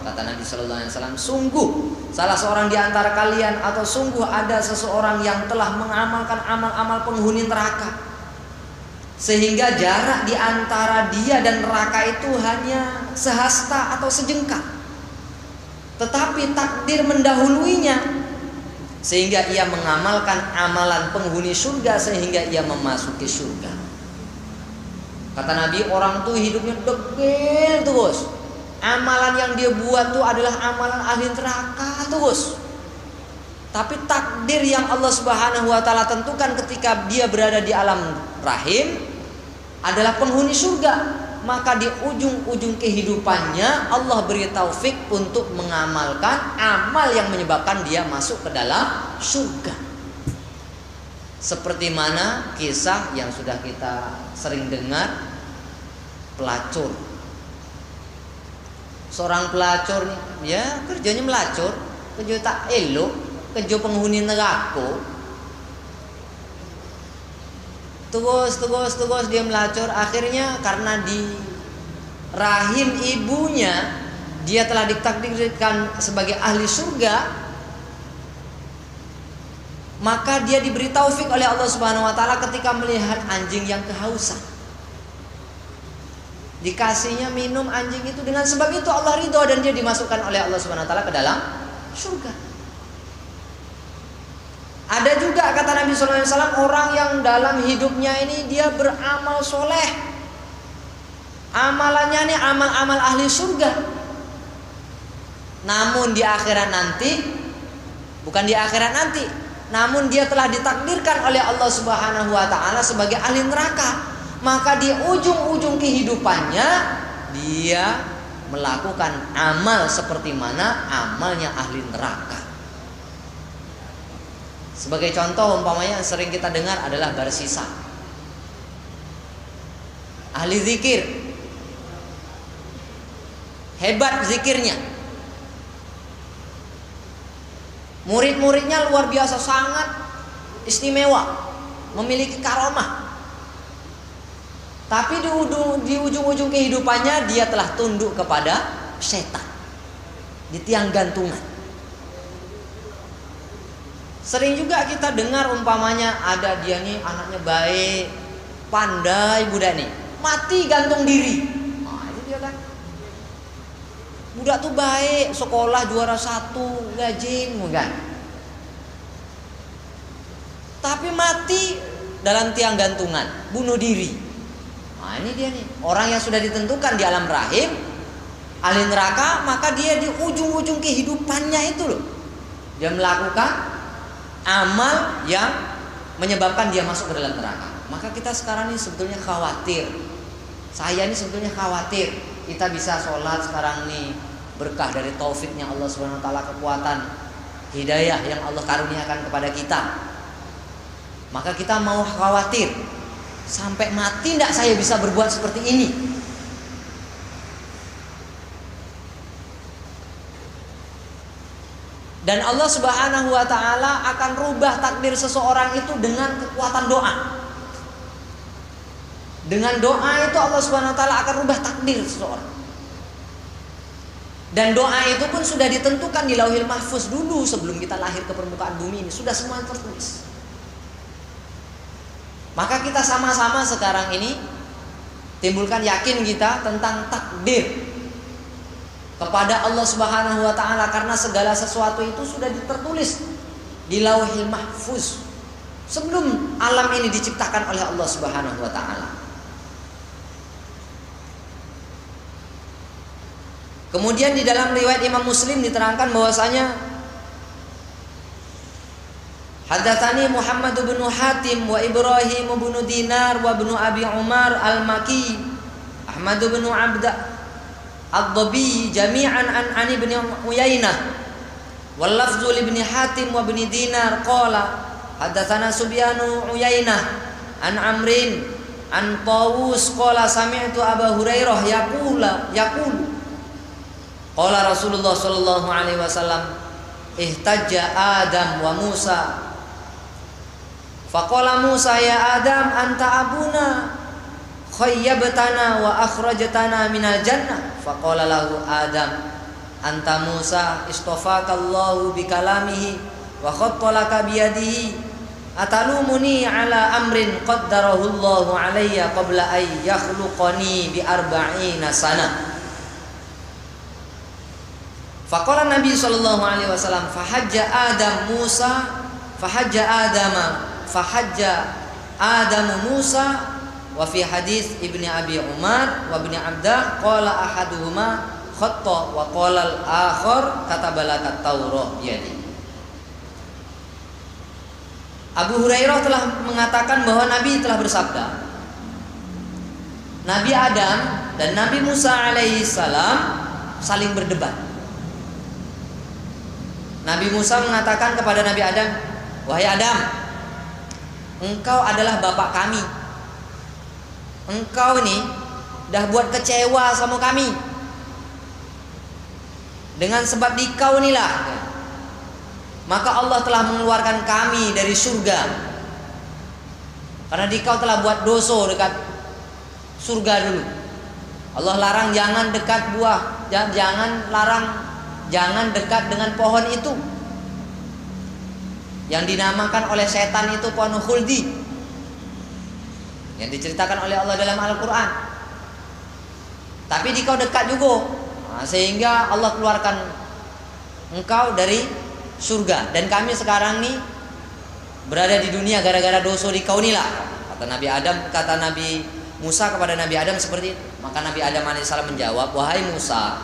Kata Nabi sallallahu alaihi wasallam, sungguh salah seorang di antara kalian atau sungguh ada seseorang yang telah mengamalkan amal-amal penghuni neraka, sehingga jarak di antara dia dan neraka itu hanya sehasta atau sejengkal. Tetapi takdir mendahuluinya, sehingga ia mengamalkan amalan penghuni surga sehingga ia memasuki surga. Kata Nabi, orang tuh hidupnya degil terus. Amalan yang dia buat tuh adalah amalan ahli neraka terus. Tapi takdir yang Allah Subhanahu wa taala tentukan ketika dia berada di alam rahim adalah penghuni surga. Maka di ujung-ujung kehidupannya Allah beri taufik untuk mengamalkan amal yang menyebabkan dia masuk ke dalam surga. Seperti mana kisah yang sudah kita sering dengar, pelacur. Seorang pelacur ya kerjanya melacur, kerja tak elok, kerja penghuni neraka. Terus dia melacur. Akhirnya karena di rahim ibunya dia telah ditakdirkan sebagai ahli surga, maka dia diberi taufik oleh Allah Subhanahu wa taala ketika melihat anjing yang kehausan. Dikasihnya minum anjing itu, dengan sebab itu Allah ridho dan dia dimasukkan oleh Allah Subhanahu wa taala ke dalam surga. Ada juga kata Nabi sallallahu alaihi wasallam orang yang dalam hidupnya ini dia beramal soleh, amalannya ini amal-amal ahli surga. Namun di akhirat nanti, bukan di akhirat nanti, namun dia telah ditakdirkan oleh Allah Subhanahu wa taala sebagai ahli neraka. Maka di ujung-ujung kehidupannya dia melakukan amal seperti mana amalnya ahli neraka. Sebagai contoh umpamanya yang sering kita dengar adalah barsisa, ahli zikir, hebat zikirnya, murid-muridnya luar biasa sangat istimewa, memiliki karomah. Tapi di ujung-ujung kehidupannya dia telah tunduk kepada setan, di tiang gantungan. Sering juga kita dengar umpamanya ada dia nih anaknya baik, pandai budak nih, mati gantung diri. Nah, itu dia kan. Budak tuh baik, sekolah juara 1, gajing bukan. Tapi mati dalam tiang gantungan, bunuh diri. Nah, ini dia nih, orang yang sudah ditentukan di alam rahim ahli neraka, maka dia di ujung-ujung kehidupannya itu loh, dia melakukan amal yang menyebabkan dia masuk ke dalam neraka. Maka kita sekarang ini sebetulnya khawatir. Saya ini sebetulnya khawatir. Kita bisa sholat sekarang nih berkah dari taufiknya Allah Subhanahu wa taala, kekuatan hidayah yang Allah karuniakan kepada kita. Maka kita mau khawatir, sampai mati tidak saya bisa berbuat seperti ini. Dan Allah Subhanahu wa taala akan rubah takdir seseorang itu dengan kekuatan doa. Dengan doa itu Allah Subhanahu wa taala akan rubah takdir seseorang. Dan doa itu pun sudah ditentukan di Lauhil Mahfuz dulu sebelum kita lahir ke permukaan bumi ini, sudah semua tertulis. Maka kita sama-sama sekarang ini timbulkan yakin kita tentang takdir kepada Allah Subhanahu wa taala, karena segala sesuatu itu sudah tertulis di Lauhil Mahfuz sebelum alam ini diciptakan oleh Allah Subhanahu wa taala. Kemudian di dalam riwayat Imam Muslim diterangkan bahwasanya Haddatsani Muhammad bin Hatim wa Ibrahim bin Dinar wa bin Abi Umar al-Maki Ahmad bin Abd ad-Dabi jami'an an ibn Uyainah wal lafzu li ibn Hatim wa bin Dinar qala haddatsana Sufyanu Uyainah an Amrin an Tawus qala sami'tu Abu Hurairah yaqulu qala Rasulullah sallallahu alaihi wasallam ihtajja Adam wa Musa faqala Musa ya Adam anta abuna khayyabtana wa akhrajtana minal jannah faqala lahu Adam anta Musa istafakallahu bikalamihi wa khattalaka biyadihi atalumuni ala amrin qaddarahu Allahu alayya qabla ay yakhluqani bi arba'ina sana. Faqala Nabi sallallahu alaihi wasallam fahajja Adam Musa fahajja Adamu Musa wa fi hadis Ibni Abi Umar wa Ibni Abdah qala ahaduhuma khatta wa qala al-akhar katabalaka Taurah biyadi. Abu Hurairah telah mengatakan bahwa Nabi telah bersabda, Nabi Adam dan Nabi Musa alaihi salam saling berdebat. Nabi Musa mengatakan kepada Nabi Adam, wahai Adam, engkau adalah bapak kami. Engkau ini dah buat kecewa sama kami. Dengan sebab di kau inilah maka Allah telah mengeluarkan kami dari surga. Karena di kau telah buat dosa dekat surga dulu. Allah larang jangan dekat buah, jangan dekat dengan pohon itu yang dinamakan oleh setan itu pohon khuldi yang diceritakan oleh Allah dalam Al-Quran. Tapi di kau dekat juga, sehingga Allah keluarkan engkau dari surga. Dan kami sekarang nih berada di dunia gara-gara dosa di kau inilah. Kata Nabi Musa kepada Nabi Adam seperti itu. Maka Nabi Adam alaihissalam menjawab, wahai Musa,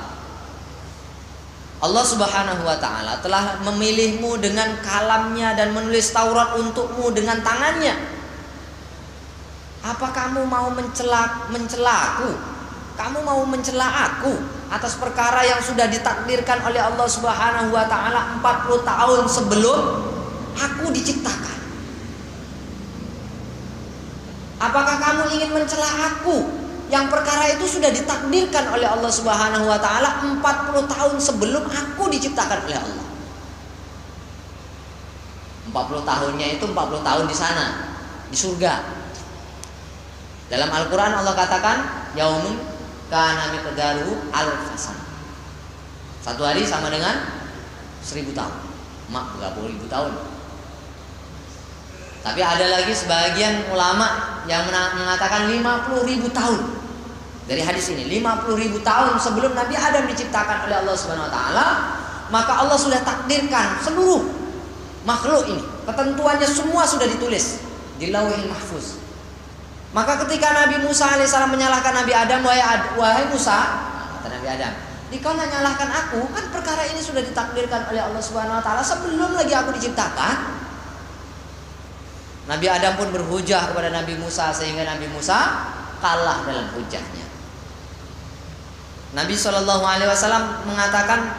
Allah subhanahu wa ta'ala telah memilihmu dengan kalamnya dan menulis Taurat untukmu dengan tangannya. Apa kamu mau mencelaku? Kamu mau mencela aku atas perkara yang sudah ditakdirkan oleh Allah subhanahu wa ta'ala 40 tahun sebelum aku diciptakan. Apakah kamu ingin mencela aku yang perkara itu sudah ditakdirkan oleh Allah Subhanahu wa taala 40 tahun sebelum aku diciptakan oleh Allah. 40 tahunnya itu 40 tahun di sana, di surga. Dalam Al-Qur'an Allah katakan yaumun kana miqdaruhu alfasan. Satu hari sama dengan 1000 tahun. Mak berapa ribu tahun. Tapi ada lagi sebagian ulama yang mengatakan 50.000 tahun. Dari hadis ini 50.000 tahun sebelum Nabi Adam diciptakan oleh Allah Subhanahu wa taala, maka Allah sudah takdirkan seluruh makhluk ini. Ketentuannya semua sudah ditulis di Lauhil Mahfuz. Maka ketika Nabi Musa alaihissalam menyalahkan Nabi Adam, wahai Musa, kata Nabi Adam, "Dikau nyalahkan aku, kan perkara ini sudah ditakdirkan oleh Allah Subhanahu wa taala sebelum lagi aku diciptakan." Nabi Adam pun berhujah kepada Nabi Musa sehingga Nabi Musa kalah dalam hujahnya. Nabi SAW mengatakan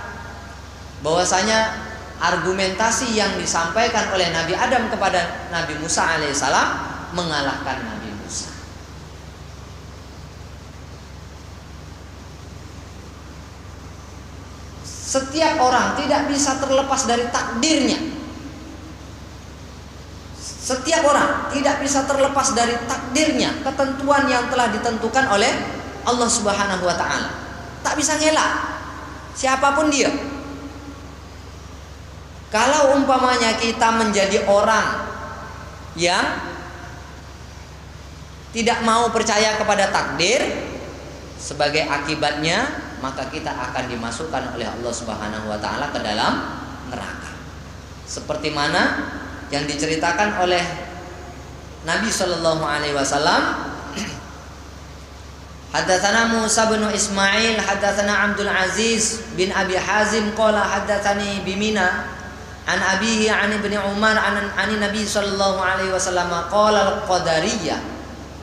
bahwasanya argumentasi yang disampaikan oleh Nabi Adam kepada Nabi Musa alaihissalam mengalahkan Nabi Musa. Setiap orang tidak bisa terlepas dari takdirnya. Setiap orang tidak bisa terlepas dari takdirnya, ketentuan yang telah ditentukan oleh Allah Subhanahu wa taala. Tak bisa ngelak siapapun dia. Kalau umpamanya kita menjadi orang yang tidak mau percaya kepada takdir, sebagai akibatnya maka kita akan dimasukkan oleh Allah Subhanahu wa taala ke dalam neraka. Seperti mana yang diceritakan oleh Nabi sallallahu alaihi wasallam, haddatsana Musa bin Ismail haddatsana Abdul Aziz bin Abi Hazim qala haddatsani bimina an abihi an ibni Umar an Nabi sallallahu alaihi wasallam qala al-qadariyah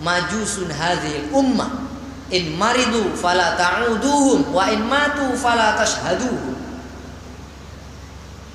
majusun hadhil ummah in maridu fala ta'uduhum wa in matu fala tashhaduhum.